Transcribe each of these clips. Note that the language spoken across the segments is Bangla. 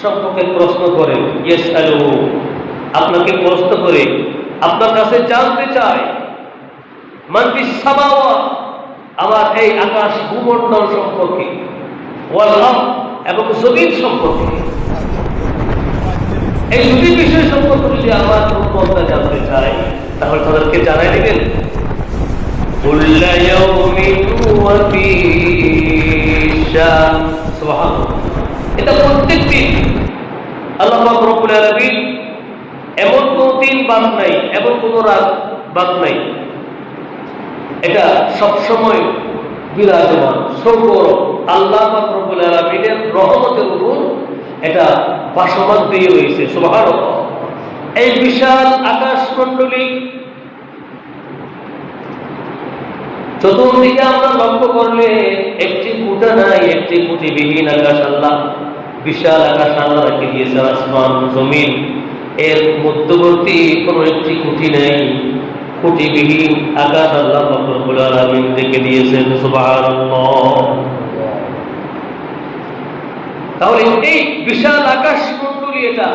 সম্পর্কে প্রশ্ন করে, ইয়াসআলুহু, আপনাকে প্রশ্ন করে, আপনার কাছে জানতে চায়, মান ফিস সামাওয়াত, আমার এই আকাশ ভূমণ্ডল সম্পর্কে, ওয়াল আরদ, এবং জমিন সম্পর্কে। এই দুটি বিষয় সম্পর্কে যদি আমার উম্মতরা জানতে চায়, তাহলে তাদেরকে জানাই দিবেন, কুল্লা ইয়াউমিন ওয়া ফি শান। সুবহানাল্লাহ। এটা প্রত্যেক দিন আল্লাহ পাক রব্বুল আলামিন এমন কোন দিন বাদ নাই, এমন কোন রাত বাদ নাই, এটা সবসময় বিরাজমান সর্বর আল্লাহ পাক রব্বুল আলামিনের রহমতের উপর এটা বাসমান দিয়ে রয়েছে। সুবহানাল্লাহ। এই বিশাল আকাশমণ্ডলী চতুর্দিকে আমরা লক্ষ্য করলে একটি কুটা নাই, একটি কুটিবিহীন আকাশ আল্লাহ, বিশাল আকাশ আল্লাহ রেখে দিয়েছে, আসমান জমিন, এর মধ্যবর্তী কোনো একটি কুটি নেই, কুটিবিহীন আকাশ আল্লাহ রব্বুল আলামিন রেখে দিয়েছেন। সুবহানাল্লাহ। তাহলে এই বিশাল আকাশমণ্ডলী এটা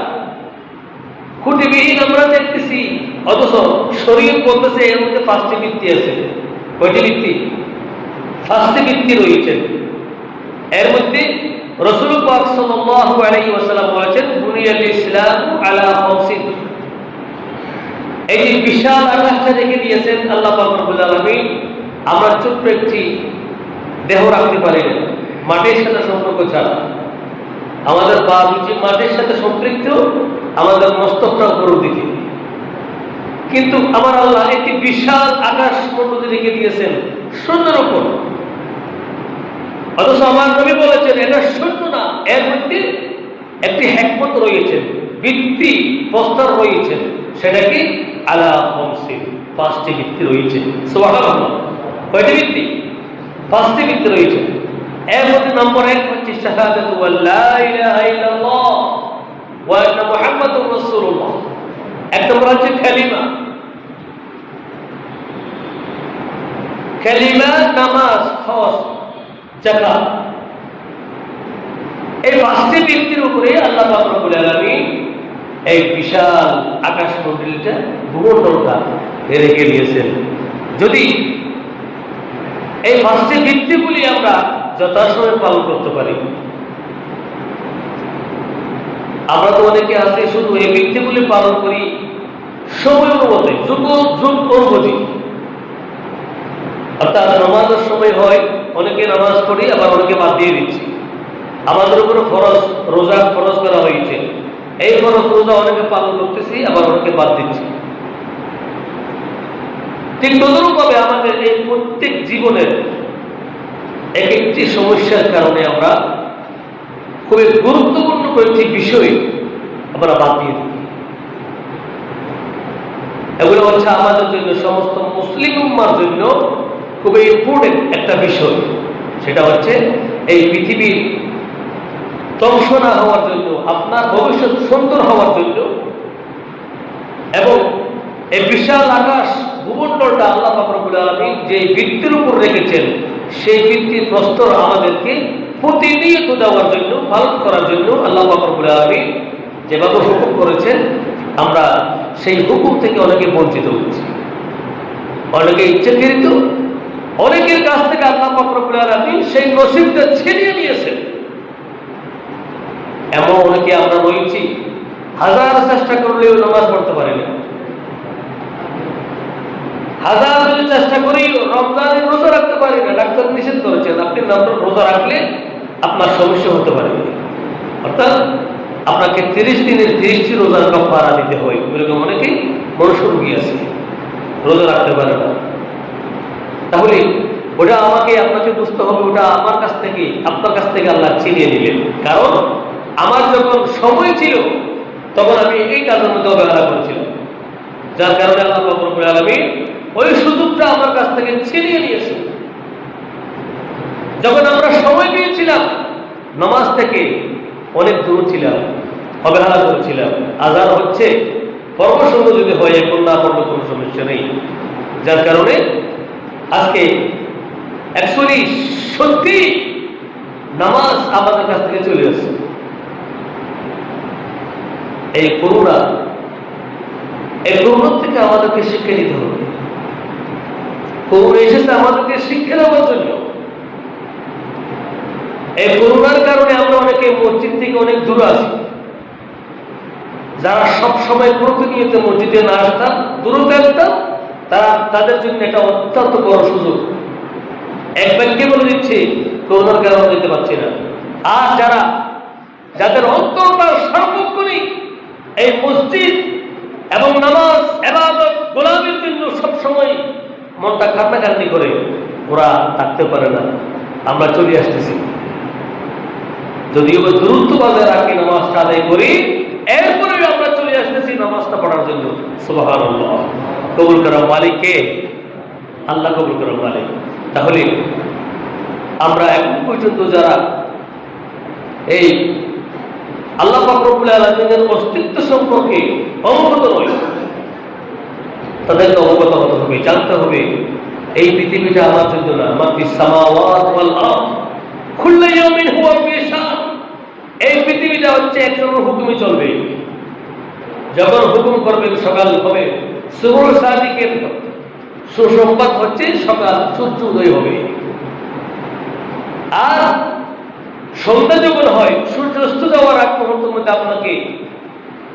খুঁটিবিহীন আমরা দেখতেছি, অথচ শরীর বলতেছে এর মধ্যে 5টি ভিত্তি আছে। কয়টি ভিত্তি? 5টি ভিত্তি রয়েছে। এর মধ্যে রাসূল পাক সাল্লাল্লাহু আলাইহি ওয়াসাল্লাম বলেছেন, বুনিয়াল ইসলাম আলা খামসিন। এই যে বিশাল আকাশটা রেখে দিয়েছেন আল্লাহ পাক রব্বুল আলামিন, আমরা ছোট্ট একটি দেহ রাখতে পারি না মাটির সাথে সম্পর্ক ছাড়া। আমাদের পা দুটি মাটির সাথে সম্পৃক্ত, আমাদের মস্তকটা উপরের দিকে, কিন্তু আমার আল্লাহ একটি বিশাল আকাশ মণ্ডলী রেখে দিয়েছেন শূন্যের উপর। অথচ আমার নবী বলেছেন এটা শূন্য না, এর মধ্যে একটি হিকমত রয়েছে, ভিত্তি প্রস্তর রয়েছে। সেটা কি? আলা খামসিন, 5টি ভিত্তি রয়েছে। সুবহানাল্লাহ। কয়টি ভিত্তি? 5টি ভিত্তি রয়েছে। এর মধ্যে নম্বর 1 হচ্ছে শাহাদাতু আল্লা ইলাহা ইল্লাল্লাহ ওয়া আন্না মুহাম্মাদুর রাসূলুল্লাহ। 1 নম্বর হচ্ছে কালিমা। কালিমা, নামাজ, হজ, যাকাত। এই 5টি ভিত্তির উপরে আল্লাহ পাক রব্বুল আলামিন এই বিশাল আকাশমণ্ডলীটা, ভূমণ্ডলটা রেখে দিয়েছেন। যদি এই 5টি ভিত্তিগুলি আমরা যথাসময়ে পালন করতে পারি, আমরা তো অনেকে আছে শুধু এই ভিত্তিগুলি পালন করি সময় অনুমতে, যুগ অনুভূতি, অর্থাৎ নামাজের সময় হয় অনেকে নামাজ পড়ি, আবার অনেকে বাদ দিয়ে দিচ্ছি। আমাদের উপরে ফরজ, রোজা ফরজ করা হয়েছে, এই ফরজ রোজা অনেকে পালন করতেছি, আবার অনেকে বাদ দিচ্ছি। ঠিক তদরূপভাবে আমাদের এই প্রত্যেক জীবনের এক একটি সমস্যার কারণে আমরা খুবই গুরুত্বপূর্ণ কয়েকটি বিষয় আমরা বাদ দিয়ে দিই। এগুলো হচ্ছে আমাদের জন্য, সমস্ত মুসলিম উম্মার জন্য খুবই ইম্পর্টেন্ট একটা বিষয়। সেটা হচ্ছে এই পৃথিবীর ধ্বংস না হওয়ার জন্য, আপনার ভবিষ্যৎ সুন্দর হওয়ার জন্য, এবং এই বিশাল আকাশ ভূমণ্ডলটা আল্লাহ পাক রব্বুল আলামিন যে ভিত্তির উপর রেখেছেন, সেই ভিত্তির প্রস্তর আমাদেরকে প্রতিনিয়ত দেওয়ার জন্য, পালন করার জন্য আল্লাহ পাক রব্বুল আলামিন যেভাবে হুকুম করেছেন, আমরা সেই হুকুম থেকে অনেকে বঞ্চিত হচ্ছি, অনেকে ইচ্ছাকৃত, অনেকের কাছ থেকে আল্লাহ পাক রব্বুল আলামিন সেই নসিবটা ছিনিয়ে নিয়েছেন। এমন অনেকে আমরা রয়েছি, হাজার চেষ্টা করলেও নামাজ পড়তে পারি না, হাজার যদি চেষ্টা করি রমজানের রোজা রাখতে পারি না। ডাক্তার নিষেধ করেছেন আপনি রোজা রাখলে আপনার সমস্যা হতে পারে, অর্থাৎ আপনাকে 30 দিনের 30টি রোজার কাফারা দিতে হয়। এরকম অনেকে মনুষ্য রোগী আছে, রোজা রাখতে পারে না। তাহলে ওটা আমাকে আপনাকে বুঝতে হবে, ওটা আমার কাছ থেকে, আপনার কাছ থেকে আল্লাহ ছিনিয়ে নিলেন। কারণ আমার যখন সময় ছিল তখন আমি এই কাজের মধ্যে অবহেলা করেছিলাম, যার কারণে আল্লাহ পাক রব্বুল আলামিন ওই সুযোগটা আমার কাছ থেকে ছিনিয়ে নিয়েছে। যখন আমরা সময় পেয়েছিলাম, নামাজ থেকে অনেক দূর ছিলাম, অবহেলা করেছিলাম। আজান হচ্ছে, পরবর্তী যদি হয়, এখন না পড়লে কোনো সমস্যা নেই। যার কারণে আজকে অ্যাকচুয়ালি সত্যি নামাজ আমাদের কাছ থেকে চলে আসছে। এই করুণা, এই করুণা থেকে আমাদেরকে শিক্ষা নিতে হবে। করুণা এসেছে আমাদেরকে শিক্ষা নেওয়ার জন্য। এই করুণার কারণে আমরা অনেকে মসজিদ থেকে অনেক দূরে আছি। যারা সব সময় প্রতিনিয়ত মসজিদে না আসতাম, দূরে থাকতাম, তাদের জন্য এটা অত্যন্ত বড় সুযোগ। এক ব্যক্তি বলে দিচ্ছে করোনার কারণে যেতে পারছি না। আর যাদের অন্তরটা সার্বক্ষণিক এই মসজিদ এবং নামাজ ইবাদত গোলামীর জন্য সবসময় মনটা কান্নাকান্নি করে, ওরা থাকতে পারে না। আমরা চলে আসতেছি, যদিও দূরত্ব বজায় রাখি, নামাজটা আদায় করি, এরপরে আমরা চলে আসতেছি নামাজটা পড়ার জন্য। সুবহানাল্লাহ। কবুল করার মালিক কে? আল্লাহ কবুল করার মালিক। তাহলে আমরা এখন পর্যন্ত যারা এই আল্লাহ পাক রব্বুল আলামিনের অস্তিত্ব সম্পর্কে অবগত নয়, তাদেরকে অবগত হতে হবে, জানতে হবে এই পৃথিবীটা আমার জন্য না। মা ফিস সামাওয়াতি ওয়াল আরদ কুল্লু ইয়াউমিন হুয়া ফি শান। এই পৃথিবীটা হচ্ছে একজনের হুকুমে চলবে। যখন হুকুম করবেন সকাল হবে, সুবহ সাদিকের সুসংবাদ হচ্ছে সকাল, সূর্য উদয় হবে। আর সন্ধ্যা যখন হয়, সূর্য অস্ত যাওয়ার আগ মুহূর্তের মধ্যে আপনাকে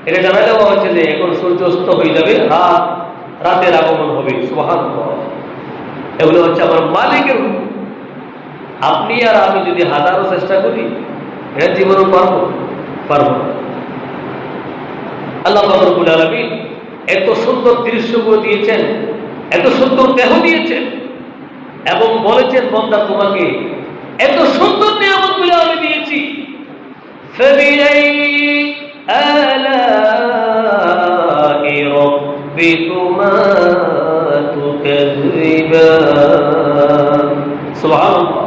এটা জানা দেওয়া হচ্ছে যে এখন সূর্য অস্ত হয়ে যাবে, রাতের আগমন হবে। সুবহানাল্লাহ। এগুলো হচ্ছে আমার মালিকের হুকুম। আপনি আর আমি যদি হাজারো চেষ্টা করি, এটা জীবনে পারবো না। আল্লাহ রাব্বুল আলামিন এত সুন্দর দৃশ্যগুলো দিয়েছেন, এত সুন্দর দেহ দিয়েছেন এবং বলেছেন, বান্দা তোমাকে এত সুন্দর নিয়ামতগুলো আমি দিয়েছি। ফাবিআই আলাই রাব্বিকুমা তুকাযযিবান। সুবহানাল্লাহ।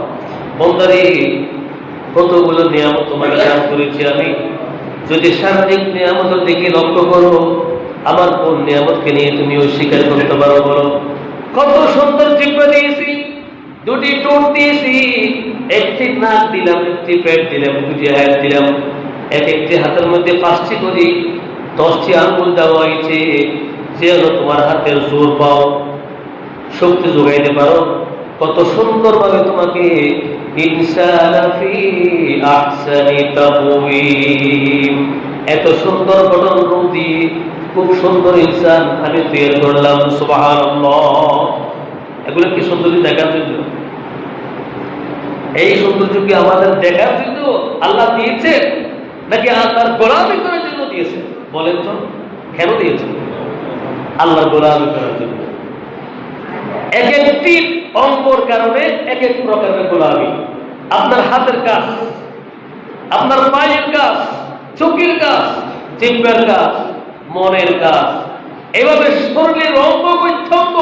বান্দারে কতগুলো নিয়ামত তোমাকে দান করেছি আমি। যদি শারীরিক নিয়ামতের দিকে লক্ষ্য করো, আমার কোন নিয়ামতকে নিয়ে তুমি অস্বীকার করতে পারো বলো? কত সুন্দর জিহ্বা দিয়েছি, দুটি ঠোঁট দিয়েছি, একটি নাক দিলাম, একটি পেট দিলাম, দুটি হাত দিলাম, একটি হাতের মধ্যে 5টি করে 10টি আঙ্গুল দেওয়া হয়েছে, যেন তোমার হাতের জোর পাও, শক্তি যোগাইতে পারো। কত সুন্দরভাবে তোমাকে ইনসানা ফি আহসানি তাকওয়িম, এত সুন্দর গঠন রূপ দিয়ে খুব সুন্দর ইনসান আমি তৈরি করলাম। সুবহানাল্লাহ। এগুলো কি সৌন্দর্য দেখার জন্য? এই সৌন্দর্য কি আমাদের দেখার জন্য আল্লাহ দিয়েছে, নাকি আল্লাহর গোলামি করার জন্য দিয়েছে? বলেন তো, কেন দিয়েছে? আল্লাহর গোলামি করার জন্য। এক একটি অঙ্গর কারণে এক এক প্রকারের গোলামি। আপনার হাতের কাজ, আপনার পায়ের কাজ, চোখের কাজ, জিহ্বার কাজ, মনের কাজ, এভাবে শরীরের অঙ্গ প্রত্যঙ্গ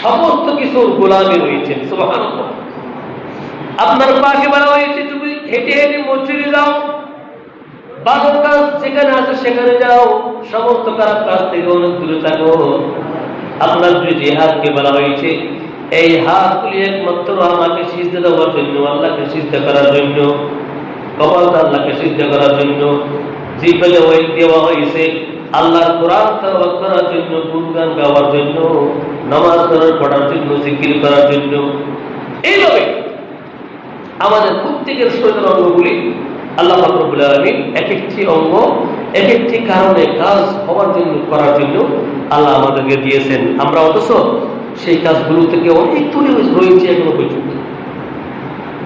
সমস্ত কিছুর গোলামি রয়েছে। সুবহানাল্লাহ। আপনার পাকে বলা হয়েছে তুমি হেঁটে হেঁটে মসজিদে যাও, ভালো কাজ যেখানে আছে সেখানে যাও, সমস্ত খারাপ কাজ থেকে অনেক দূরে থাকো। আপনার যে হাতকে বলা হয়েছে, এই হাতগুলি একমাত্র আমাকে সিজদা দেওয়ার জন্য, আল্লাহকে সিজদা করার জন্য, কপালটা আল্লাহকে সিজদা করার জন্য। জিহ্বা দেওয়া হয়েছে আল্লাহর কোরআন তেলাওয়াত করার জন্য, গুণগান গাওয়ার জন্য, নামাজ পড়ার জন্য, জিকির করার জন্য। এইভাবে আমাদের প্রত্যেকের শরীরের অঙ্গগুলি আল্লাহ রাব্বুল আলামিন এক একটি অঙ্গ এক একটি কারণে কাজ হওয়ার জন্য, করার জন্য আল্লাহ আমাদেরকে দিয়েছেন। আমরা অথচ সেই কাজগুলো থেকে অনেক দূরে রয়েছে এখনো পর্যন্ত।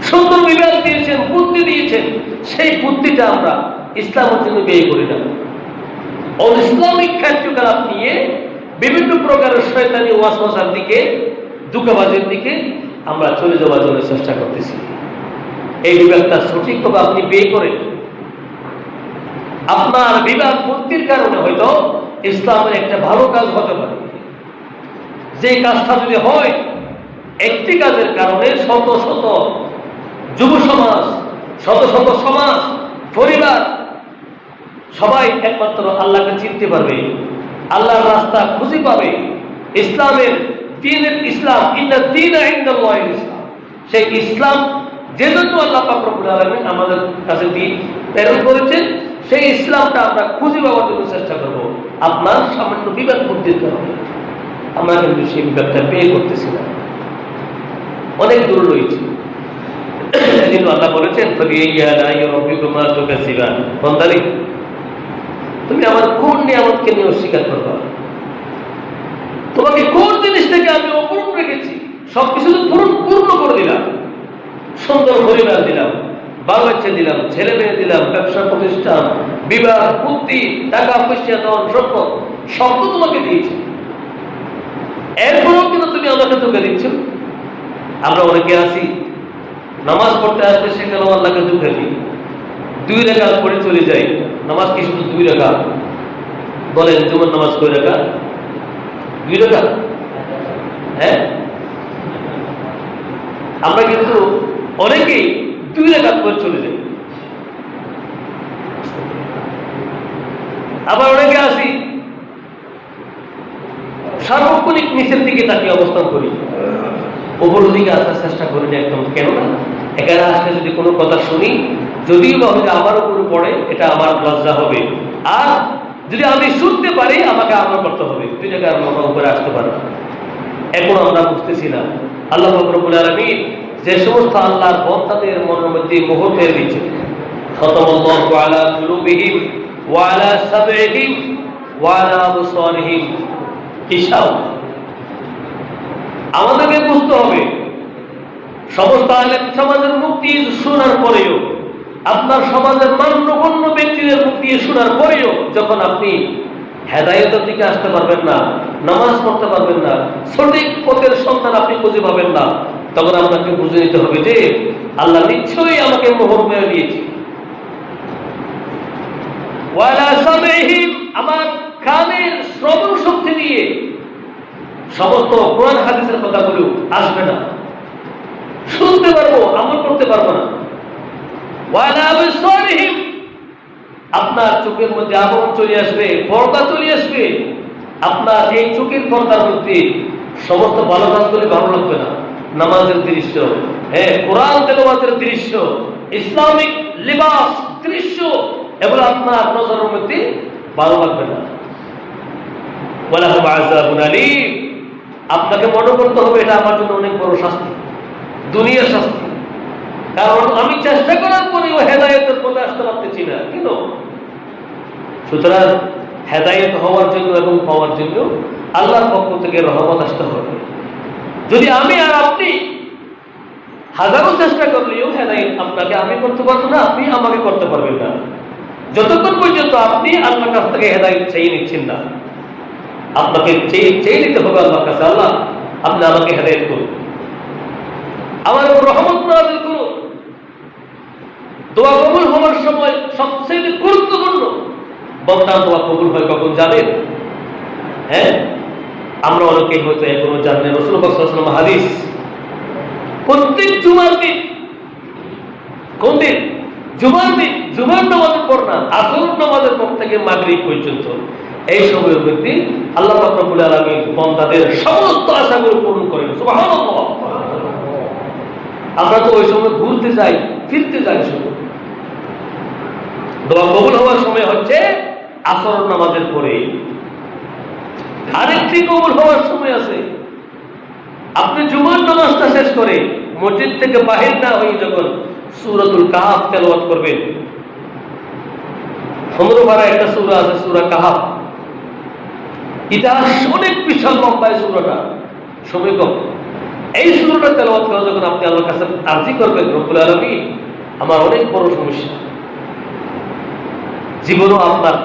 সুন্দর বিবেক দিয়েছেন, বুদ্ধি দিয়েছেন, সেই বুদ্ধিটা আমরা ইসলামের জন্য ব্যয় করি না। অনইসলামিক কার্যকলাপ নিয়ে বিভিন্ন প্রকারের শয়তানি ওয়াসওয়াসার দিকে, ধোঁকাবাজির দিকে আমরা চলে যাওয়ার জন্য চেষ্টা করতেছি। এই বিবেকটা সঠিকভাবে আপনি ব্যয় করেন, আপনার বিবেক বুদ্ধির কারণে হয়তো ইসলামের একটা ভালো কাজ হতে পারে। যে কাজটা যদি হয়, একটি কাজের কারণে শত শত যুব সমাজ, শত শত সমাজ, পরিবার সবাই একমাত্র আল্লাহকে চিনতে পারবে, আল্লাহর রাস্তা খুঁজে পাবে, ইসলামের দ্বীনের ইসলাম, ইন্না দ্বীনা ইনদাল্লাহিল ইসলাম। সেই ইসলাম যে জন্য আল্লাহ পাক রব্বুল আলামিন আমাদের কাছে দ্বীন প্রেরণ করেছেন, সেই ইসলামটা আমরা খুঁজে পাওয়ার জন্য চেষ্টা করবো। আপনার সামান্য বিবেক বুদ্ধির কারণে আমরা কিন্তু সেই বিবেকটা পেয়ে করতেছি না, অনেক দূর রয়েছে। কিন্তু আল্লাহ বলেছেন বন্দারি, তুমি আমার কোন নিয়ামতকে নিয়ে অস্বীকার করবা? তোমাকে কোন জিনিস থেকে আমি অপূর্ণ রেখেছি? সবকিছু তো পূর্ণ করে দিলাম, সুন্দর পরিবার দিলাম, বাল বাচ্চা দিলাম, ছেলে মেয়ে দিলাম, ব্যবসা প্রতিষ্ঠান, বিবাহ, বুদ্ধি, টাকা পয়সা, ধন সম্পদ সব তো তোমাকে দিয়েছি। এরপরেও কিন্তু তুমি আমাকে ধোঁকা দিচ্ছ। আমরা অনেকে আছি নামাজ পড়তে আসলে সেখানেও আল্লাহকে ধোঁকা দিই। 2 রাকাত পড়ে চলে যাই। নামাজ কি শুধু 2 রাকাত? বলেন জুমার নামাজ কয় রাকাত? 2 রাকাত। হ্যাঁ, আমরা কিন্তু অনেকেই 2 রাকাত পড়ে চলে যাই। আবার অনেকে আছি সার্বক্ষণিক নিচের দিকে তাকিয়ে অবস্থান করি, ওপরের দিকে আসার চেষ্টা করি না একদম। কেন না? এখানে আসলে যদি কোনো কথা শুনি, যদিও বা আমার উপরে পড়ে, এটা আমার লজ্জা হবে। আর যদি আমি শুনতে পারি, আমাকে আমল করতে হবে। 2 জায়গায় আমার উপরে আসতে পারে। এখন আমরা বুঝতেছি না আল্লাহ রব্বুল আলামিন যে সমস্ত আল্লাহর বান্দাদের মনের মধ্যে মোহর মেরে দিচ্ছে, খাতামাল্লাহু আলা কুলুবিহিম ওয়া আলা সামইহিম ওয়া আলা আবসারিহিম হিসাব। আমাদেরকে বুঝতে হবে সমস্ত আলেম সমাজের মুখ দিয়ে শোনার পরেও, আপনার সমাজের মান্যগণ্য ব্যক্তিদের মুখ দিয়ে শোনার পরেও যখন আপনি হেদায়েতের দিকে আসতে পারবেন না, নামাজ পড়তে পারবেন না, সঠিক পথের সন্ধান আপনি খুঁজে পাবেন না, তখন আপনাকে বুঝে নিতে হবে যে আল্লাহ নিশ্চয়ই আমাকে মোহর মেরে দিয়েছে। ওয়ালা সামিহিম, আমার কানের শ্রবণ শক্তি দিয়ে সমস্ত কোরআন হাদিসের কথাগুলো আসবে না, শুনতে পারবো, আমল করতে পারবো না। ওয়ালা আবসারিহিম, আপনার চোখের মধ্যে আবরণ চলে আসবে, পর্দা চলে আসবে। আপনার এই চোখের পর্দার মধ্যে সমস্ত ভালো কাজগুলি ভালো লাগবে না। নামাজের দৃশ্য, হ্যাঁ, কোরআন তেলাওয়াতের দৃশ্য, ইসলামিক লিবাস দৃশ্য, এগুলো আপনার নজরের মধ্যে ভালো লাগবে না। ওয়ালাহুম আযাবুন আলীম, আপনাকে মনে করতে হবে এটা আমার জন্য অনেক বড় শাস্তি, দুনিয়ার শাস্তি। কারণ আমি চেষ্টা করার পরেও হেদায়েতের পথে আসতে পারতেছি না। কেন? সুতরাং হেদায়েত হওয়ার জন্য এবং পাওয়ার জন্য আল্লাহর পক্ষ থেকে রহমত আসতে হবে। যদি আমি আর আপনি হাজারো চেষ্টা করলেও হেদায়েত আপনাকে আমি করতে পারবো না, আপনি আমাকে করতে পারবেন না, যতক্ষণ পর্যন্ত আপনি আল্লাহর কাছ থেকে হেদায়েত চেয়ে নিচ্ছেন না। আপনাকে চেয়ে নিতে হবে আল্লাহর কাছে, আল্লাহ আপনি আমাকে হেদায়েত করুন, আমার রহমত নাযিল করুন। দোয়া কবুল হওয়ার সময় সবচেয়ে গুরুত্বপূর্ণ বান্দার দোয়া কবুল হয় কখন জানেন? হ্যাঁ, আমরা অনেকেই হয়তো এখনো জানেন রাসূলুল্লাহ সাল্লাল্লাহু আলাইহি ওয়াসাল্লাম হাদিস, প্রত্যেক জুমার দিন, কোন দিন? জুমার দিন, জুমার নামাজের পর না, আসর নামাজের পর থেকে মাগরিব পর্যন্ত এই সময়ের মধ্যে আল্লাহ পাক রব্বুল আলামিন বান্দাদের সমস্ত আশাগুলো পূরণ করেন। সুবহানাল্লাহ। আমরা তো ওই সময় ঘুরতে যাই, ফিরতে যাই, শুধু দোয়া কবুল হওয়ার সময় হচ্ছে আসর নামাজের পরে। আরেকটি কবুল হওয়ার সময় আছে, আপনি জুমার নামাজটা শেষ করে মসজিদ থেকে বাহির না হয়ে যখন সূরাতুল কাহাফ তেলাওয়াত করবেন। 15 পারা একটা সূরা আছে, সূরা কাহাফ। ইতিহাস অনেক বিশাল লম্বা এই সূরাটা, সময় কম। এই সূরাটা তেলাওয়াত করে যখন আপনি আল্লাহর কাছে আরজি করবেন, রব্বুল আলামিন আমার অনেক বড় সমস্যা, জীবনও আপনার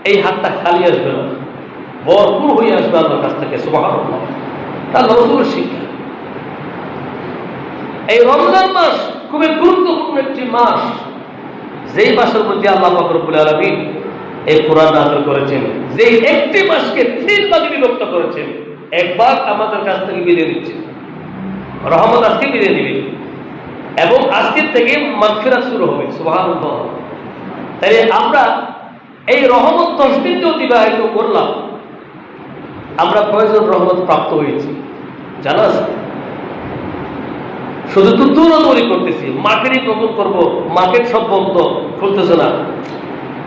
এই হাতটা খালি আসবে না, ভরপুর হয়ে আসবে আল্লাহর কাছ থেকে। সুবহানাল্লাহ। তার রাসূলের শিক্ষা। এই রমজান মাস খুবই গুরুত্বপূর্ণ একটি মাস, যেই মাসের মধ্যে আল্লাহ পাক রব্বুল আলামিন এই কোরআন নাযিল করেছেন, যেই একটি মাসকে 3 ভাগে বিভক্ত করেছেন। এক ভাগ আমাদের কাছ থেকে বিদায় দিচ্ছেন, রহমত আজকে বিদায় দিবে, এবং আজকের থেকে মাগফিরাত শুরু হবে। সুবহানাল্লাহ। তাই আমরা এই রহমত 10 দিন যে অতিবাহিত করলাম, আমরা কয়জন রহমত প্রাপ্ত হয়েছি জানা আছে? শুধু তো দৌড়াদৌড়ি করতেছি, মার্কেটিং নতুন করবো, মার্কেট সব বন্ধ, খুলতেছে না।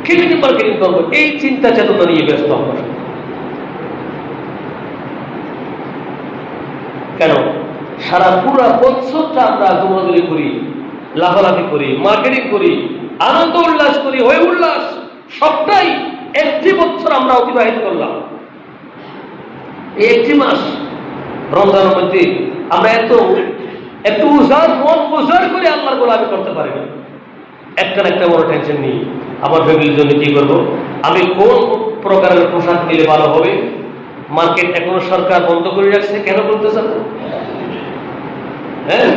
কিভাবে মার্কেটিং করবো, এই চিন্তা চেতনা নিয়ে ব্যস্ত আমরা। কেন? সারা পুরা বছরটা আমরা দৌড়াদৌড়ি করি, লাফালাফি করি, মার্কেটিং করি, আনন্দ উল্লাস করি, হয়ে উল্লাস সবটাই একটি বছর আমরা অতিবাহিত করলাম। এই একটি মাস রমজানের মধ্যে আমরা একটু উজাড় মন উজাড় করে আল্লাহর গোলামি করতে পারি না। একটা না একটা বড় টেনশন নেই, আমার ফ্যামিলির জন্য কি করব, আমি কোন প্রকারের পোশাক নিলে ভালো হবে। মার্কেট এখনো সরকার বন্ধ করে রাখছে, কেন করতেছে না? হ্যাঁ,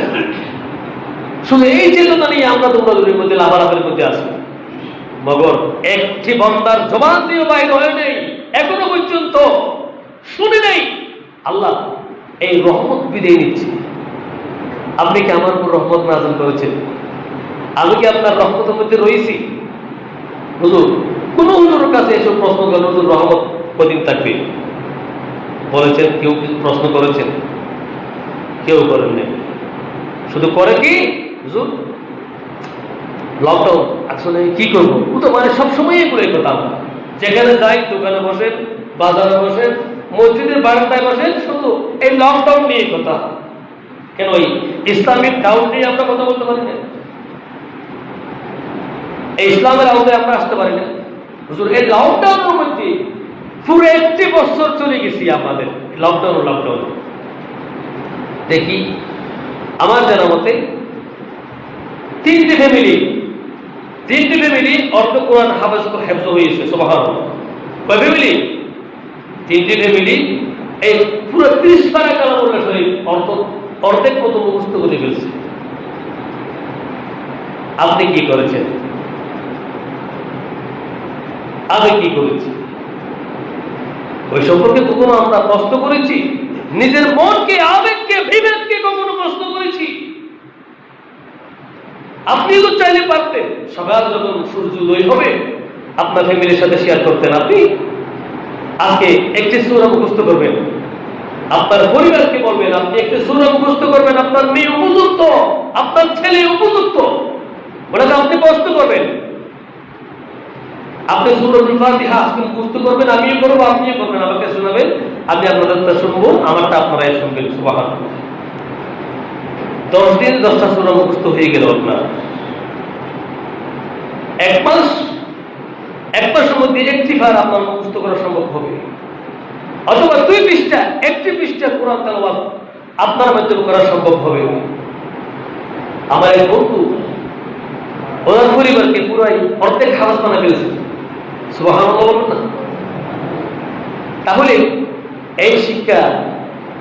শুধু এই চেতনা নিয়ে আমরা দৌড়াদৌড়ির মধ্যে, লাফালাফির মধ্যে আছি। মগর একটি বান্দার জবান দিয়ে বাইরে হয়ে নেই, এখনো পর্যন্ত শুনে নেই আল্লাহ এই রহমত বিদায় নিচ্ছে। আপনি কি আমার উপর রহমত নাযিল করেছেন? আমি কি আপনার রহমতের মধ্যে রয়েছি? হুজুর, কোন হুজুরের কাছে এসব প্রশ্ন করেন, হুজুর রহমত কদিন থাকবে বলেছেন? কেউ প্রশ্ন করেছেন? কেউ করেন নাই। শুধু করে কি, হুজুর লকডাউন আসলে কি করবো, ও তো মানে সবসময় এগুলো কথা। যেখানে যাই, দোকানে বসেন, বাজারে বসেন, মসজিদের বারান্দায় বসেন, শুধু এই লকডাউন নিয়ে কথা। কেন ওই ইসলামিক ডাউন নিয়ে আমরা কথা বলতে পারি না? এই ইসলামের আওতায় আমরা আসতে পারি না? হুজুর এই লকডাউনের মধ্যে পুরো একটি বছর চলে গেছি আমাদের লকডাউন। দেখি আমার জানা মতে তিনটি ফ্যামিলি অর্থ কোরআন হেফজ হয়েছে। সুবহানাল্লাহ। কয় ফ্যামিলি? তিনটি ফ্যামিলি এই পুরো 30 পারা কালামুল্লাহ শরীফ অর্ধেক মতো মুখস্থ করে ফেলছে। আপনি কি করেছেন? আমি কি করেছি? ওই সম্পর্কে কখনো আমরা প্রশ্ন করেছি? নিজের মনকে, আবেগকে, বিবেককে কখনো প্রশ্ন করেছি? আপনি তো চাইলে পারতেন, সকাল যখন সূর্য উদয় হবে আপনার ফ্যামিলির সাথে শেয়ার করতেন। আপনি আজকে একটি সূরা মুখস্থ করবেন, আপনার পরিবারকে বলবেন আপনি একটি সূরা মুখস্থ করবেন। আপনার মেয়ে উপযুক্ত, আপনার ছেলে উপযুক্ত, ওটাকে আপনি প্রশ্ন করবেন। আপনি সূরাতুল ফাতিহা আজকে মুখস্থ করবেন, আমিও করবো, আপনিও করবেন, আমাকে শোনাবেন, আমি আপনাদেরটা শুনবো, আমারটা আপনারাই শুনবেন। সুবহানাল্লাহ। 10 দিন 10টা সূরা মুখস্থ হয়ে গেল আপনার। এক মাসের মধ্যে একটি বার আপনার মুখস্থ করা সম্ভব হবে, অথবা 2 পৃষ্ঠা, 1টি পৃষ্ঠা কোরআন তেলাওয়াত আপনার মাধ্যমে করা সম্ভব হবে। আমার এক বন্ধু ওনার পরিবারকে পুরাই অর্ধেক হাফেজ বানায় ফেলেছে। সুবহানাল্লাহ বলবেন না? তাহলে এই শিক্ষা,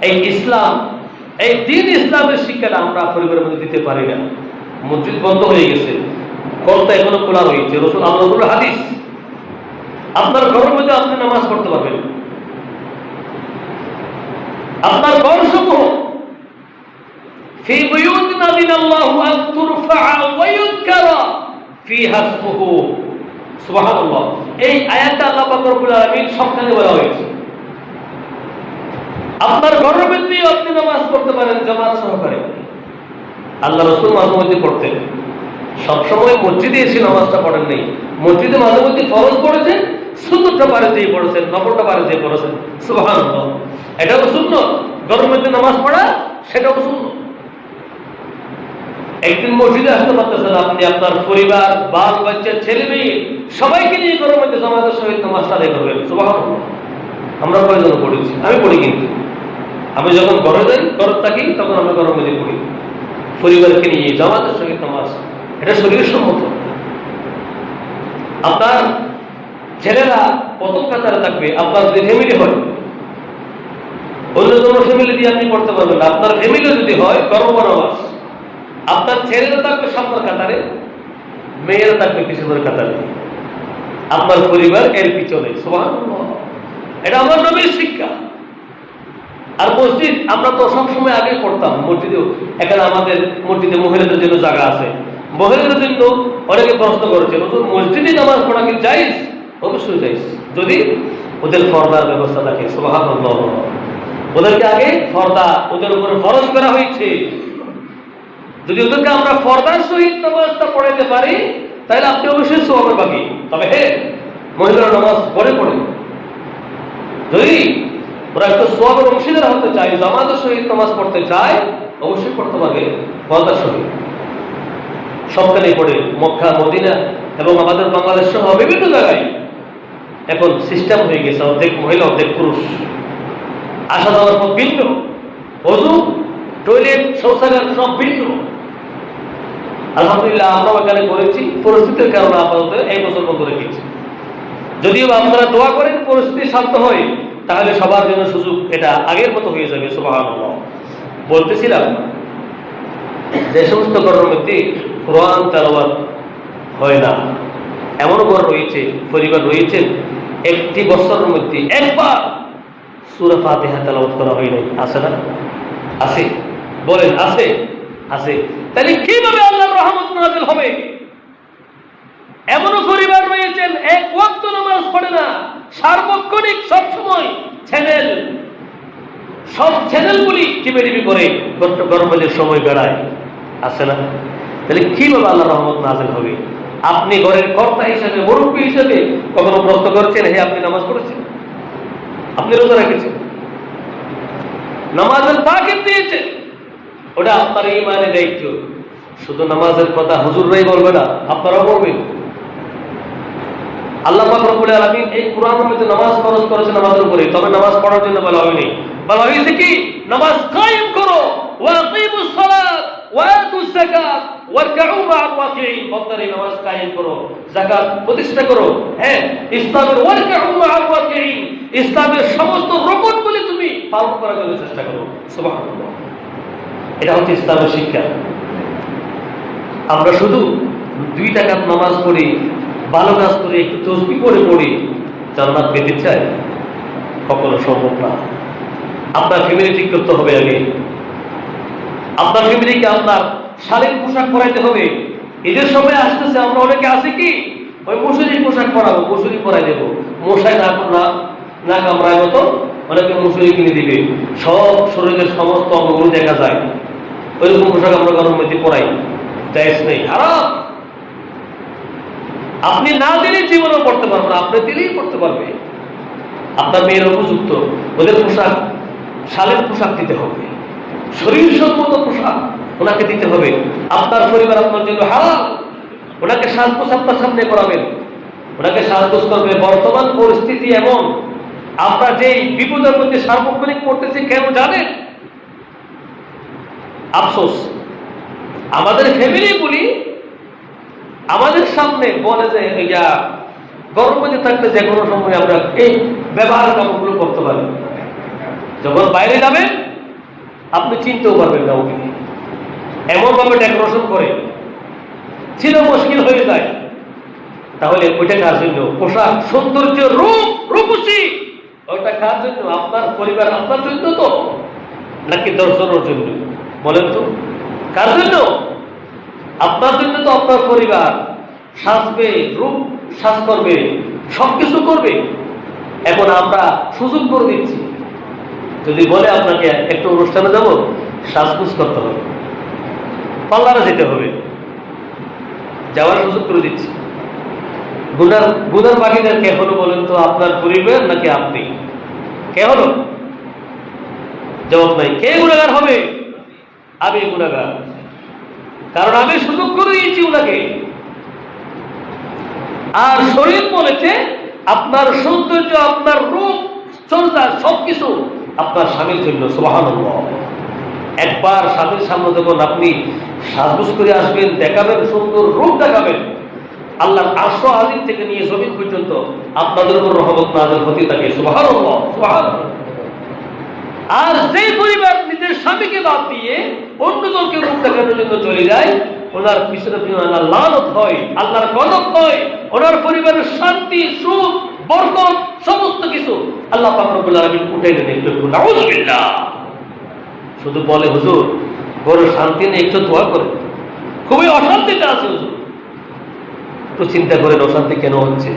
এই ইসলাম, এই দিন ইসলামের শিক্ষাটা আমরা পরিবারের মধ্যে দিতে পারি না। মসজিদ বন্ধ হয়ে গেছে, ঘরটা এখনো খোলা রয়েছে। রাসূলুল্লাহর হাদিস, আপনার ঘরের মধ্যে আপনি নামাজ পড়তে পারবেন। আপনার ঘরসমূহ ফি বুয়ুতিন আযিনাল্লাহু আন তুরফা ওয়া ইউযকারা ফিহা ইসমুহু। সুবহানাল্লাহ। এই আয়াতটা আল্লাহ পাক রব্বুল আলামিন সবখানে বলা হয়েছে। আপনার ঘরের মধ্যে আপনি নামাজ পড়তে পারেন জামাত সহকারে। আল্লাহ রাসূল মাঝে মধ্যে পড়তেন, সবসময় মসজিদে এসে নামাজটা পড়েন নাই। মসজিদে মাঝে মধ্যে ফরজ পড়েছেন, সুন্নতটা পারে যেয়ে পড়েছেন, নফলটা পারে যেয়ে পড়েছেন। সুবহানাল্লাহ। এটাও সুন্নত, ঘরের মধ্যে নামাজ পড়া সেটাও সুন্নত। একদিন মসজিদে আসতে পারতেছেন, আপনি আপনার পরিবার, বাল বাচ্চা, ছেলে মেয়ে সবাইকে নিয়ে ঘরের মধ্যে জামাতের সহিত নামাজটা আদায় করবেন। সুবহানাল্লাহ। আমরা প্রয়োজন পড়েছি, আমি পড়ি, কিন্তু আমি যখন ঘরে যাই, ঘরে থাকি, তখন আমি ঘরের মধ্যে পড়ি পরিবারকে নিয়ে জামাতের সহিত নামাজ। এটা শরীরের সম্মত। আপনার ছেলেরা প্রথম কাতারে থাকবে। আপনার যদি ফ্যামিলি হয়, অন্য কোনো ফ্যামিলি দিয়ে আপনি পড়তে পারবেন না। আপনার ফ্যামিলি যদি হয় কর্মনামাজ, আপনার ছেলেরা থাকবে সামনের কাতারে, মেয়েরা থাকবে পিছনের কাতারে, আপনার পরিবার এর পিছনে। সুবহানাল্লাহ। এটা আমার নবীর শিক্ষা। আর মসজিদ আমরা তো সবসময় আগে পড়তাম মসজিদেও। এখানে আমাদের মসজিদে মহিলাদের জন্য জায়গা আছে, মহিলাদের জন্য অনেকে প্রশ্ন করেছে, মসজিদে নামাজ পড়া কি জায়েজ? অবশ্যই জায়েজ, যদি ওদের পর্দার ব্যবস্থা থাকে। সুবহানাল্লাহ। ওদেরকে আগে পর্দা ওদের উপরে ফরজ করা হয়েছে। যদি ওদেরকে আমরা পর্দার সহিত নামাজটা পড়াইতে পারি, তাহলে আপনি অবশ্যই সওয়াবের বাকি। তবে মহিলারা নামাজ পড়ে যদি ওরা একটু সওয়াবের অংশীদার হতে চায়, জামাতের সহিত নামাজ পড়তে চায়, অবশ্যই পড়তে পারবে পর্দার সহিত। সবখানে পড়ে মক্কা, মদিনা এবং আমাদের বাংলাদেশ সহ বিভিন্ন জায়গায় এখন সিস্টেম হয়ে গেছে, অর্ধেক মহিলা অর্ধেক পুরুষ, আসা যাওয়ার পর ভিন্ন, ওযু, টয়লেট, শৌচাগার সব ভিন্ন। আলহামদুলিল্লাহ আমরাও এখানে করেছি, পরিস্থিতির কারণে আপাতত এই বছর বন্ধ রেখেছি। যদিও আপনারা দোয়া করেন পরিস্থিতি শান্ত হয়, তাহলে সবার জন্য সুযোগ এটা আগের মতো হয়ে যাবে। সুবহানাল্লাহ। বলতেছিলাম যে সমস্ত ঘরের মধ্যে কোরআন তেলাওয়াত হয় না, এমনও ঘর রয়েছে, পরিবার রয়েছে, একটি বছরের মধ্যে একবার সূরা ফাতিহা তেলাওয়াত করা হয় নাই। আছে না? আছে? বলেন আছে? আছে। তাহলে কিভাবে আল্লাহর রহমত নাযিল হবে? এমনও পরিবার রয়েছেন এক ওয়াক্ত নামাজ পড়ে না, সার্বক্ষণিক সব সময় সব চ্যানেলগুলি টিপি করে গরমের সময় বেড়ায়। আছে না? তাহলে কিভাবে আল্লাহর রহমত নাযিল হবে? আপনি ঘরের কর্তা হিসেবে, মুরব্বী হিসেবে কখনো প্রশ্ন করেছেন, হে আপনি নামাজ পড়েছেন, আপনি রোজা রেখেছেন, নামাজের তাকিদ দিয়েছেন, ওটা আপনার ঈমানের দায়িত্ব। শুধু নামাজের কথা হুজুররাই বলবে না, আপনারাও বলবেন। আল্লাহ পাক রব্বুল আলামিন এই কোরআনের মধ্যে নামাজ ফরজ করেছেন আমাদের উপরে, তবে নামাজ পড়ার জন্য বলা হয়নি। বলা হয়েছে কি? নামাজ কায়েম করো, ওয়া আকিমুস সালাত ওয়া আতুজ যাকাত ওয়ারকাউ মা'আল রাকিঈন। বন্দারে নামাজ কায়েম করো, যাকাত প্রতিষ্ঠা করো। ইসলামের ওয়ারকাউ মা'আল রাকিঈন, ইসলামের সমস্ত রুকনগুলি তুমি পালন করার জন্য চেষ্টা করো। সুবহানাল্লাহ। এটা হচ্ছে ইসলামের শিক্ষা। আমরা শুধু 2 রাকাত নামাজ পড়ি, ভালো কাজ করে, একটু তসবিহ পড়ি, জান্নাত পেতে চাই, কখনো সম্ভব না। আপনার ফ্যামিলি ঠিক করতে হবে আগে। আপনার ফ্যামিলিকে আপনার শালীন পোশাক পরাইতে হবে। ঈদের সময় আসতেছে, আমরা অনেকে আছে কি ওই মুসুরি পোশাক পরাবো, মুসুরি পরাই দেবো, মশাই না কামড়ায় মতো অনেকে মুসুরি কিনে দিবে, সব শরীরের সমস্ত অঙ্গগুলো দেখা যায়। ওইরকম পোশাক আমরা গরমের মধ্যে পরাই, জায়েজ নেই, হারাম। আপনি না দিলে জীবনও পড়তে পারবেন না, আপনি দিলেই পড়তে পারবে। আপনার মেয়ের উপযুক্ত ওদের পোশাক, শালীন পোশাক দিতে হবে, শরীর সম্মত পোশাক ওনাকে দিতে হবে। আপনার পরিবার আপনার জন্য হালাল, ওনাকে সাজগোজ আপনার সামনে করাবেন, ওনাকে সাজগোজ করবে। বর্তমান পরিস্থিতি এমন, আমরা যেই বিপদের মধ্যে সার্বক্ষণিক পড়তেছি, কেন জানেন? আফসোস, আমাদের ফ্যামিলিগুলি আমাদের সামনে বলে যে গর্ভবতী থাকলে যে কোনো সময় আমরা এই ব্যবহার কাপড়গুলো করতে পারি, যখন বাইরে যাবেন আপনি চিনতেও পারবেন না ওকে, এমন ভাবে ডেকোরেশন করে ছিল মুশকিল হয়ে যায়। তাহলে ওইটা কার জন্য? পোশাক, সৌন্দর্য, রূপসী, ওইটা কার জন্য? আপনার পরিবার, আপনার জন্য তো, নাকি দর্শনের জন্য? বলেন তো কার জন্য? আপনার জন্য তো। আপনার পরিবার সাজবে, রূপ সাজ করবে, সবকিছু করবে। এখন আমরা সুযোগ করে দিচ্ছি, যদি বলে আপনাকে একটু অনুষ্ঠানে যাব, সাজগুজ করতে হবে, পার্লারে যেতে হবে, যাওয়ার সুযোগ করে দিচ্ছি। গুনার বাকিদের কে হলো বলেন তো? আপনার পরিবার নাকি আপনি? কে হলো? জবাব নাই। কে গুনাহগার হবে? আমি গুনাহগার, কারণ আমি সুযোগ করে দিয়েছি ওনাকে। আর শরীর বলেছে আপনার সৌন্দর্য, আপনার রূপ চর্চা সবকিছু আপনার স্বামীর জন্য। সুবহানাল্লাহ। একবার স্বামীর সামনে যখন আপনি সাজগোজ করে আসবেন, দেখাবেন, সুন্দর রূপ দেখাবেন, আল্লাহর আরশ আজিম থেকে নিয়ে জমিন পর্যন্ত আপনাদের উপর রহমত নাযিল হতে থাকে। সুবহানাল্লাহ, সুবহানাল্লাহ। আর যে পরিবার নিজের স্বামীকে বাদ দিয়ে অন্য জনকে রূপ দেখানোর জন্য চলে যায়, ওনার পিছনে আল্লাহর লানত হয়, আল্লাহর গজব হয়, ওনার পরিবারের শান্তি, সুখ, বরকত সমস্ত কিছু আল্লাহ পাক রব্বুল আলামিন উঠাই দেন। একটু নাউযুবিল্লাহ। শুধু বলে হুজুর বড় শান্তি নেই, একটু দোয়া করে, খুবই অশান্তিতে আছে হুজুর। একটু চিন্তা করেন অশান্তি কেন হচ্ছে।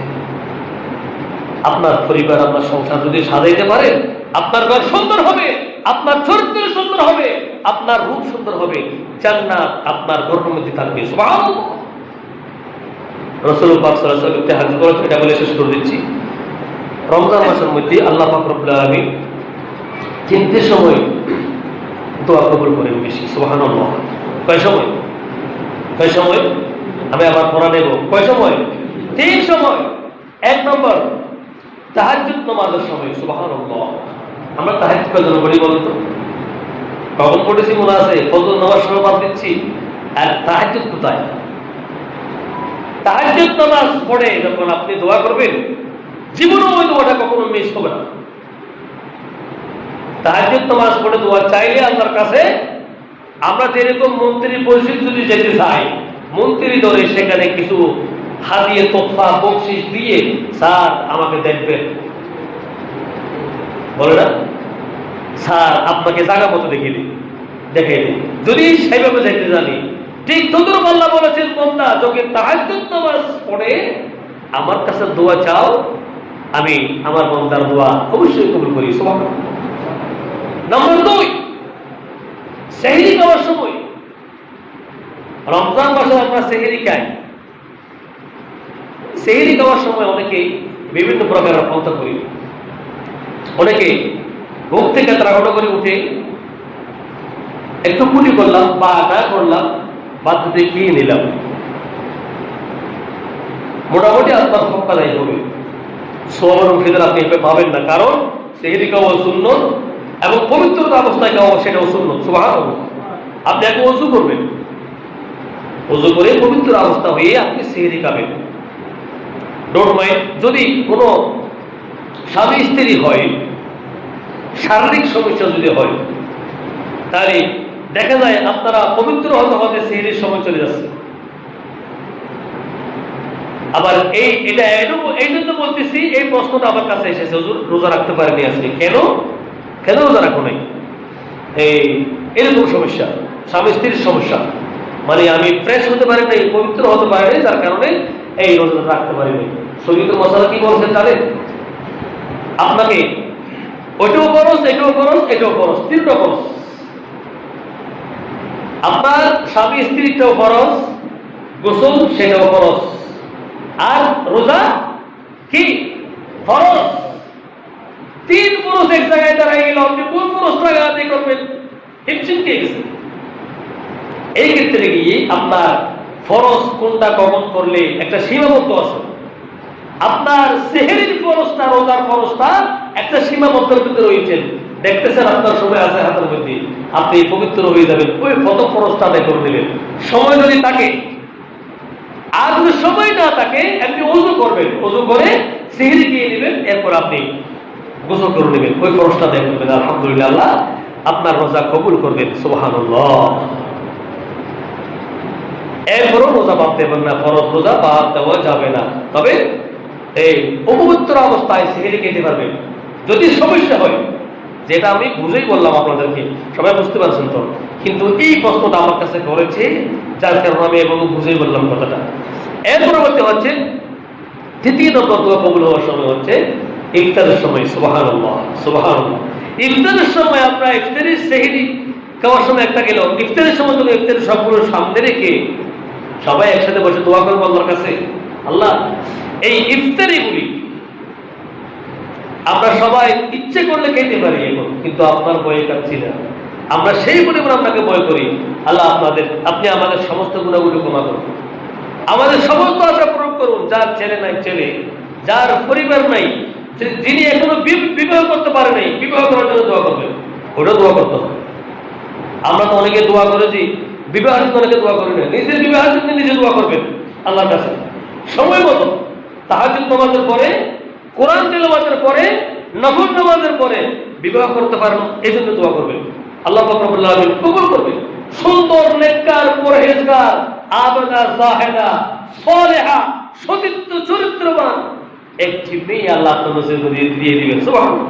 আপনার পরিবার, আপনার সংসার যদি সাজাইতে পারেন, আপনার ঘর সুন্দর হবে, আপনার চরিত্র সুন্দর হবে, আপনার রূপ সুন্দর হবে, জান্নাত আপনার ঘরের মধ্যে থাকবে। সুবহানাল্লাহ। রাসূলুল্লাহ সাল্লাল্লাহু আলাইহি ওয়াসাল্লাম তাহাজ্জুদ করেছেন, এটা বলে শেষ করে দিচ্ছি। রমজান মাসের মধ্যে আল্লাহ পাক রব্বুল আলামিন তিনটে সময় দোয়া কবুল করেন বেশি। সুবহানাল্লাহ। কয় সময়? কয় সময়? আমি আবার পড়া নেব। কয় সময়? তিন সময়। এক নম্বর তাহাজ্জুদ নামাজের সময়। সুবহানাল্লাহ। আমরা তাহাজ্জুদ কখন পড়ি বলুন তো? কখন পড়েছি মনে আছে? ফজর নামাজ সময় বাদ দিচ্ছি। আর তাহাজ্জুদ কোথায়? তাহাজ্জুদ নামাজ পড়ে যখন আপনি দোয়া করবেন, জীবনেও ওই দোয়াটা কখনো মিস হবে না। তাহাজ্জুদ নামাজ পড়ে দোয়া চাইলে আল্লাহর কাছে, আমরা যেরকম মন্ত্রী পরিষদ যদি যেতে চাই, মন্ত্রী ধরে সেখানে কিছু হাদিয়ে তোফা বকশিশ দিয়ে, স্যার আমাকে দেখবেন, বলে না স্যার আপনাকে জায়গা মতো দেখিয়ে দিই, দেখে দিই, যদি সেইভাবে যেতে জানি। ঠিক তদ্রুপ আল্লাহ বলেছেন, বান্দা যখন তাহাজ্জুদ নামাজ পড়ে আমার কাছে দোয়া চাও, আমি আমার বান্দার দোয়া অবশ্যই কবুল করি। সুবহানাল্লাহ। নম্বর 2, সেহরি খাওয়ার সময়। রমজান মাসে আমরা সেহরি খাই। সেহরি খাওয়ার সময় অনেকে বিভিন্ন প্রকারের পন্থা করি। অনেকে ঘুম থেকে তাড়াহুড়ো করে উঠে একটু কুলি করলাম বা আটা করলাম, বাধ্যতে খেয়ে নিলাম, মোটামুটি আপনার সকালাই হবে। সোয়াবের অংশীদার আপনি পাবেন না, কারণ সেহরি খাওয়া সুন্নত এবং পবিত্রতা অবস্থায় খাওয়া সেটাও সুন্নত। সুবহানাল্লাহ। আপনি আগে ওযু করবেন, ওযু করে পবিত্র অবস্থা হয়ে আপনি সেহরি খাবেন। ডোন্ট মাইন্ড যদি কোনো স্বামী স্ত্রী হয়, শারীরিক সমস্যা যদি হয়, তাহলে দেখা যায় আপনারা পবিত্র হতে হতে সেহরির সময় চলে যাচ্ছে। আবার এটা এই জন্য বলতেছি, এই প্রশ্নটা আমার কাছে এসেছে, হুজুর রোজা রাখতে পারেনি আজকে, কেন রোজা রাখো নাই? এরকম সমস্যা, স্বামী স্ত্রীর সমস্যা, মানে আমি ফ্রেশ হতে পারি নাই, পবিত্র হতে পারি নাই, যার কারণে এই রোজা রাখতে পারি নাই। শরীয়তের মশলা কি বলছেন জানেন? আপনাকে ওইটাও খরচ, এটাও খরচ, এটাও খরচ, তিনটা খরচ। আপনার স্বামী স্ত্রীটাও খরচ, গোসল সেটাও খরচ, আর রোজা কি খরচ। 3 খরচ এক জায়গায় দাঁড়াই গেল, আপনি কোন খরচটা আদায় করবেন? হিমশিম খেয়ে গেছে। এই ক্ষেত্রে গিয়ে আপনার ফরজ কোনটা কখন করলে একটা সীমাবদ্ধ আছে। আপনার সেহরির খরচটা, রোজার খরচটা একটা সীমাবদ্ধের ভিতরে রয়েছেন। দেখতেছেন আপনার সময় আছে হাতের মধ্যে, আপনি পবিত্র হয়ে যাবেন, ওই প্রথম খরচটা আদায় করে নেবেন সময় যদি থাকে। আর যদি সময় না থাকে, আপনি ওযু করবেন, ওযু করে সেহরি খেয়ে নেবেন, এরপর আপনি গোসল করে নেবেন, ওই খরচটা আদায় করবেন। আলহামদুলিল্লাহ, আল্লাহ আপনার রোজা কবুল করবেন। সুবহানাল্লাহ। এরপরও রোজা বাদ দেবেন না, ফরজ রোজা বাদ দেওয়া যাবে না। তবে এই অপবিত্র অবস্থায় সেহরি খেতে পারবেন। যদি সমস্যা হয়, যেটা আমি বুঝেই বললাম আপনাদেরকে, সবাই বুঝতে পারছেন তো? কিন্তু এই প্রশ্নটা আমার কাছে করেছে, যার কারণে আমি এবং বুঝেই বললাম কথাটা। এর পরবর্তী হচ্ছে তৃতীয় নম্বর দোয়া কবুল হওয়ার সময় হচ্ছে ইফতারের সময়। সুবহানাল্লাহ, সুবহানাল্লাহ। ইফতারের সময় আমরা ইফতারের সেহরি খাওয়ার সময় একটা গেল, ইফতারের সময় তুমি ইফতারের সবগুলো সামনে রেখে সবাই একসাথে বসে দোয়া করবো আল্লাহর কাছে, আল্লাহ এই ইফতারিগুলি আমরা সবাই ইচ্ছে করলে খেতে পারি এখন, কিন্তু আপনার ভয়ে খাচ্ছি না। আমরা সেই পরিমাণ আপনাকে ভয় করি। আল্লাহ আপনি আমাদের সমস্ত গুণাগুলো ক্ষমা করুন, আমাদের সমস্ত আশা পূরণ করুন। যার ছেলে নাই ছেলে, যার পরিবার নাই, যিনি এখনো বিবাহ করতে পারে নাই, বিবাহ করার জন্য দোয়া করবেন, ওটা দোয়া করতে হবে। আমরা তো অনেকে দোয়া করেছি, বিবাহের জন্য অনেকে দোয়া করি না, নিজের বিবাহের জন্য নিজে দোয়া করবেন আল্লাহর কাছে। সময় মতো তাহাজ্জুদ নামাজের পরে, কোরআন তিলাওয়াতের পরে, নফল নামাজের পরে বিবাহ করতে পারেন, এই জন্য দোয়া করবেন। আল্লাহ পাক রব্বুল আলামিন কবুল করবেন। সুন্দর, নেককার, পরহেজগার, আবেদা, জাহেদা, সালেহা, সতীর্থ চরিত্রবান একটি মেয়ে আল্লাহ আপনার নসিব দিয়ে দিবেন। সুবহানাল্লাহ।